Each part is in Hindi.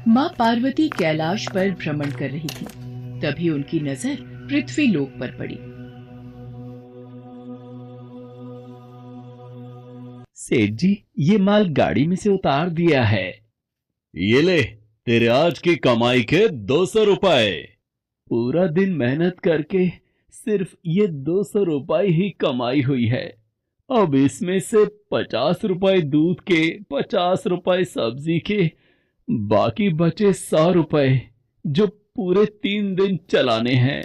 माँ पार्वती कैलाश पर भ्रमण कर रही थी। तभी उनकी नजर पृथ्वी लोक पर पड़ी। सेठ जी, ये माल गाड़ी में से उतार दिया है। ये ले, तेरे आज की कमाई के 200 रुपए। पूरा दिन मेहनत करके सिर्फ ये 200 रुपए ही कमाई हुई है। अब इसमें से 50 रुपए दूध के, 50 रुपए सब्जी के, बाकी बचे 100 रुपए जो पूरे 3 दिन चलाने हैं।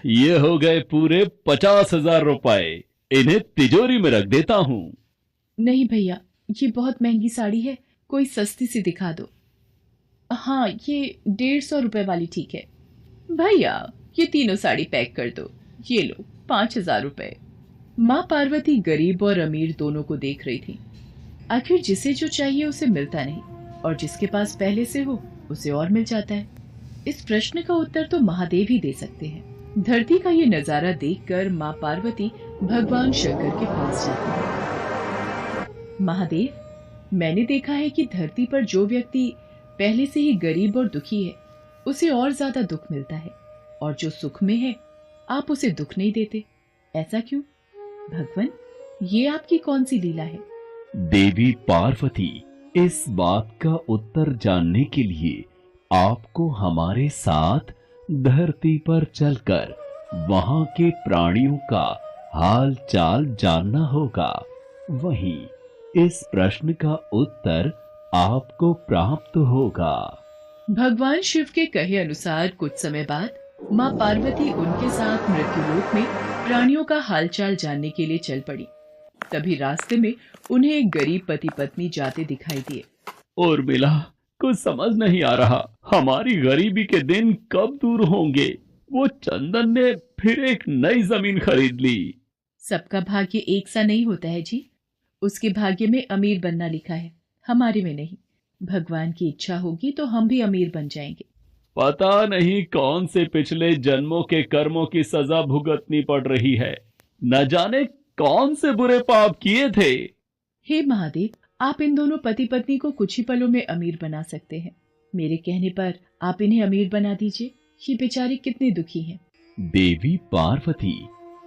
ये हो गए पूरे 50,000 रुपए। इन्हें तिजोरी में रख देता हूँ। नहीं भैया, ये बहुत महंगी साड़ी है, कोई सस्ती सी दिखा दो। हाँ, ये 150 रुपए वाली ठीक है। भैया, ये तीनों साड़ी पैक कर दो। ये लो 5,000 रुपए। माँ पार्वती गरीब और अमीर दोनों को देख रही थी। आखिर जिसे जो चाहिए उसे मिलता नहीं, और जिसके पास पहले से हो उसे और मिल जाता है। इस प्रश्न का उत्तर तो महादेव ही दे सकते हैं। धरती का ये नजारा देखकर माँ पार्वती भगवान शंकर के पास जाती है। महादेव, मैंने देखा है कि धरती पर जो व्यक्ति पहले से ही गरीब और दुखी है, उसे और ज्यादा दुख मिलता है, और जो सुख में है आप उसे दुख नहीं देते। ऐसा क्यों? भगवान, ये आपकी कौन सी लीला है? देवी पार्वती, इस बात का उत्तर जानने के लिए आपको हमारे साथ धरती पर चलकर वहां के प्राणियों का हाल चाल जानना होगा। वहीं इस प्रश्न का उत्तर आपको प्राप्त होगा। भगवान शिव के कहे अनुसार कुछ समय बाद माँ पार्वती उनके साथ मृत्युलोक में प्राणियों का हालचाल जानने के लिए चल पड़ी। तभी रास्ते में उन्हें एक गरीब पति पत्नी जाते दिखाई दिए। और मिला, कुछ समझ नहीं आ रहा, हमारी गरीबी के दिन कब दूर होंगे। वो चंदन ने फिर एक नई जमीन खरीद ली। सबका भाग्य एक सा नहीं होता है जी। उसके भाग्य में अमीर बनना लिखा है, हमारे में नहीं। भगवान की इच्छा होगी तो हम भी अमीर बन जाएंगे। पता नहीं कौन से पिछले जन्मों के कर्मों की सजा भुगतनी पड़ रही है। न जाने कौन से बुरे पाप किए थे। हे महादेव, आप इन दोनों पति पत्नी को कुछ ही पलों में अमीर बना सकते हैं। मेरे कहने पर आप इन्हें अमीर बना दीजिए। ये बेचारे कितने दुखी हैं। देवी पार्वती,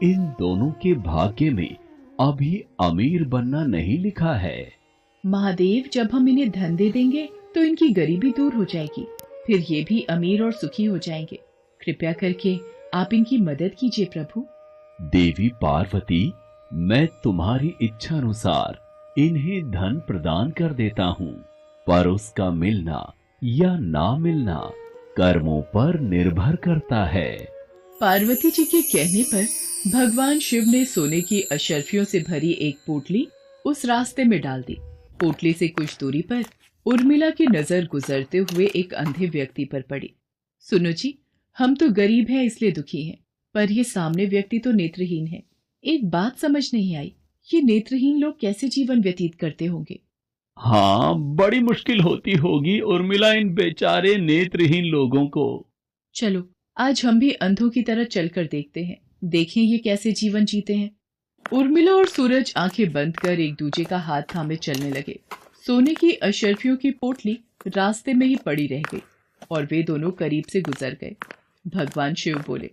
इन दोनों के भाग्य में अभी अमीर बनना नहीं लिखा है। महादेव, जब हम इन्हें धन दे देंगे तो इनकी गरीबी दूर हो जाएगी, फिर ये भी अमीर और सुखी हो जाएंगे। कृपया करके आप इनकी मदद कीजिए प्रभु। देवी पार्वती, मैं तुम्हारी इच्छा अनुसार इन्हें धन प्रदान कर देता हूँ, पर उसका मिलना या ना मिलना कर्मों पर निर्भर करता है। पार्वती जी के कहने पर भगवान शिव ने सोने की अशर्फियों से भरी एक पोटली उस रास्ते में डाल दी। पोटली से कुछ दूरी पर उर्मिला की नजर गुजरते हुए एक अंधे व्यक्ति पर पड़ी। सुनो जी, हम तो गरीब हैं इसलिए दुखी हैं, पर ये सामने व्यक्ति तो नेत्रहीन है। एक बात समझ नहीं आई, ये नेत्रहीन लोग कैसे जीवन व्यतीत करते होंगे? हाँ, बड़ी मुश्किल होती होगी उर्मिला इन बेचारे नेत्रहीन लोगों को। चलो आज हम भी अंधों की तरह चलकर देखते हैं, देखें ये कैसे जीवन जीते हैं। उर्मिला और सूरज आंखें बंद कर एक दूजे का हाथ थामे चलने लगे। सोने की अशर्फियों की पोटली रास्ते में ही पड़ी रह गई और वे दोनों करीब से गुजर गए। भगवान शिव बोले,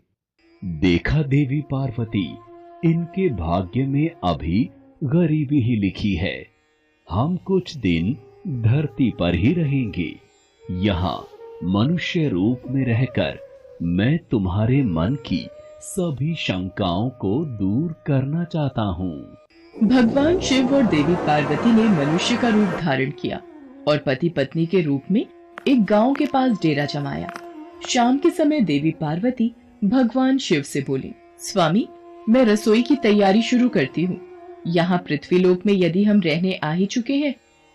देखा देवी पार्वती, इनके भाग्य में अभी गरीबी ही लिखी है। हम कुछ दिन धरती पर ही रहेंगे। यहाँ मनुष्य रूप में रहकर मैं तुम्हारे मन की सभी शंकाओं को दूर करना चाहता हूँ। भगवान शिव और देवी पार्वती ने मनुष्य का रूप धारण किया और पति पत्नी के रूप में एक गांव के पास डेरा जमाया। शाम के समय देवी पार्वती भगवान शिव से बोली, स्वामी, मैं रसोई की तैयारी शुरू करती हूँ। यहाँ पृथ्वीलोक में यदि हम रहने आ ही चुके हैं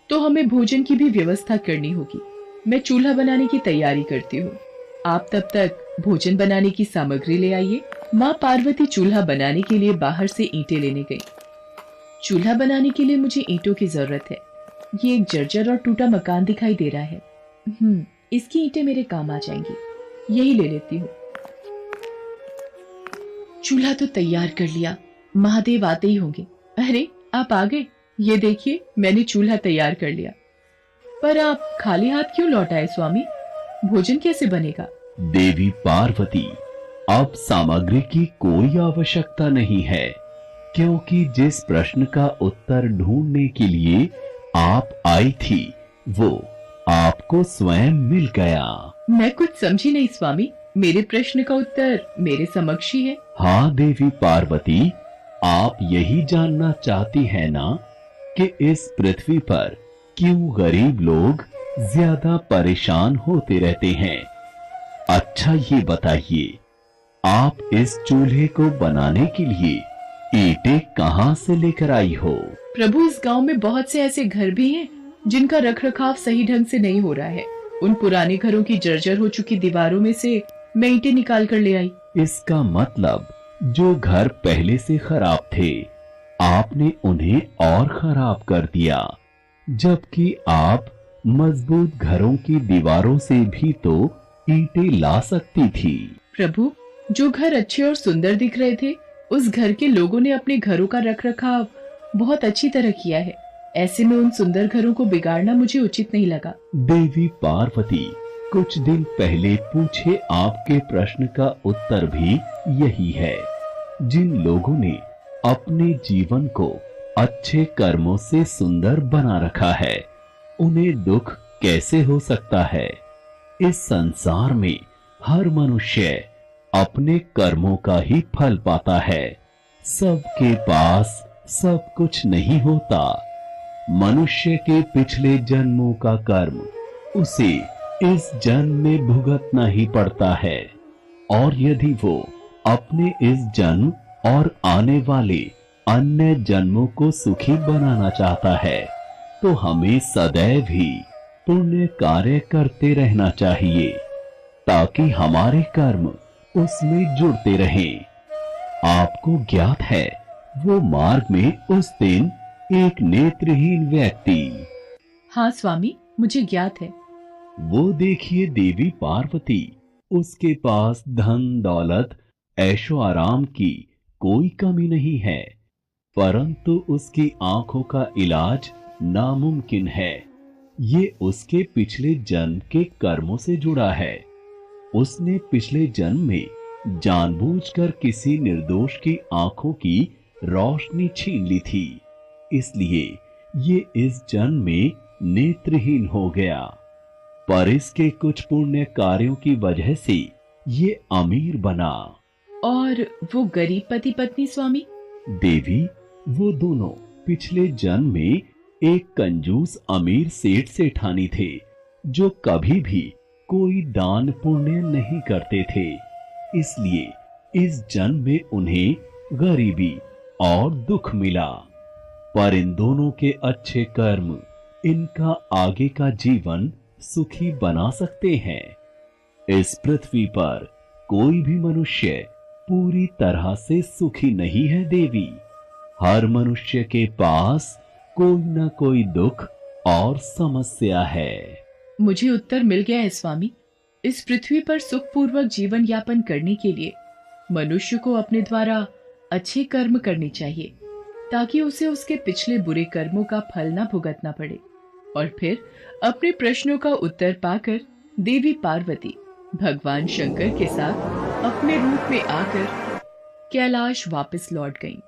तो हमें भोजन की भी व्यवस्था करनी होगी। मैं चूल्हा बनाने की तैयारी करती हूँ, आप तब तक भोजन बनाने की सामग्री ले आइए। माँ पार्वती चूल्हा बनाने के लिए बाहर से ईंटें लेने गई। चूल्हा बनाने के लिए मुझे ईंटों की जरूरत है। ये एक जर्जर और टूटा मकान दिखाई दे रहा है। इसकी ईंटें मेरे काम आ जाएंगी, यही ले लेती हूँ। चूल्हा तो तैयार कर लिया, महादेव आते ही होंगे। अरे आप आ गए, ये देखिए मैंने चूल्हा तैयार कर लिया। पर आप खाली हाथ क्यों लौट आए स्वामी? भोजन कैसे बनेगा? देवी पार्वती, अब सामग्री की कोई आवश्यकता नहीं है, क्योंकि जिस प्रश्न का उत्तर ढूंढने के लिए आप आई थी वो आपको स्वयं मिल गया। मैं कुछ समझी नहीं स्वामी, मेरे प्रश्न का उत्तर मेरे समक्ष ही है। हाँ देवी पार्वती, आप यही जानना चाहती हैं ना कि इस पृथ्वी पर क्यों गरीब लोग ज्यादा परेशान होते रहते हैं। अच्छा ये बताइए, आप इस चूल्हे को बनाने के लिए ईंटें कहाँ से लेकर आई हो? प्रभु, इस गांव में बहुत से ऐसे घर भी हैं जिनका रखरखाव सही ढंग से नहीं हो रहा है। उन पुराने घरों की जर्जर हो चुकी दीवारों में से मैं ईंटें निकाल कर ले आई। इसका मतलब जो घर पहले से खराब थे आपने उन्हें और खराब कर दिया, जबकि आप मजबूत घरों की दीवारों से भी तो ईंटें ला सकती थी। प्रभु, जो घर अच्छे और सुंदर दिख रहे थे उस घर के लोगों ने अपने घरों का रखरखाव बहुत अच्छी तरह किया है। ऐसे में उन सुंदर घरों को बिगाड़ना मुझे उचित नहीं लगा। देवी पार्वती, कुछ दिन पहले पूछे आपके प्रश्न का उत्तर भी यही है। जिन लोगों ने अपने जीवन को अच्छे कर्मों से सुंदर बना रखा है उन्हें दुख कैसे हो सकता है? इस संसार में हर मनुष्य अपने कर्मों का ही फल पाता है। सबके पास सब कुछ नहीं होता। मनुष्य के पिछले जन्मों का कर्म उसे इस जन्म में भुगतना ही पड़ता है, और यदि वो अपने इस जन्म और आने वाले अन्य जन्मों को सुखी बनाना चाहता है तो हमें सदैव ही पुण्य कार्य करते रहना चाहिए, ताकि हमारे कर्म उसमें जुड़ते रहें। आपको ज्ञात है वो मार्ग में उस दिन एक नेत्रहीन व्यक्ति। हाँ स्वामी, मुझे ज्ञात है। वो देखिए देवी पार्वती, उसके पास धन दौलत ऐशो आराम की कोई कमी नहीं है, परंतु उसकी आंखों का इलाज नामुमकिन है। ये उसके पिछले जन्म के कर्मों से जुड़ा है। उसने पिछले जन्म में जानबूझकर किसी निर्दोष की आंखों की रोशनी छीन ली थी, इसलिए ये इस जन्म में नेत्रहीन हो गया। पर इसके कुछ पुण्य कार्यों की वजह से ये अमीर बना। और वो गरीब पति पत्नी स्वामी? देवी, वो दोनों पिछले जन्म में एक कंजूस अमीर सेठ सेठानी थे, जो कभी भी कोई दान पुण्य नहीं करते थे। इसलिए इस जन्म में उन्हें गरीबी और दुख मिला। पर इन दोनों के अच्छे कर्म इनका आगे का जीवन सुखी बना सकते हैं। इस पृथ्वी पर कोई भी मनुष्य पूरी तरह से सुखी नहीं है देवी। हर मनुष्य के पास कोई न कोई दुख और समस्या है। मुझे उत्तर मिल गया है स्वामी। इस पृथ्वी पर सुखपूर्वक जीवन यापन करने के लिए मनुष्य को अपने द्वारा अच्छे कर्म करने चाहिए, ताकि उसे उसके पिछले बुरे कर्मों का फल न भुगतना पड़े। और फिर अपने प्रश्नों का उत्तर पाकर देवी पार्वती भगवान शंकर के साथ अपने रूप में आकर कैलाश वापस लौट गईं।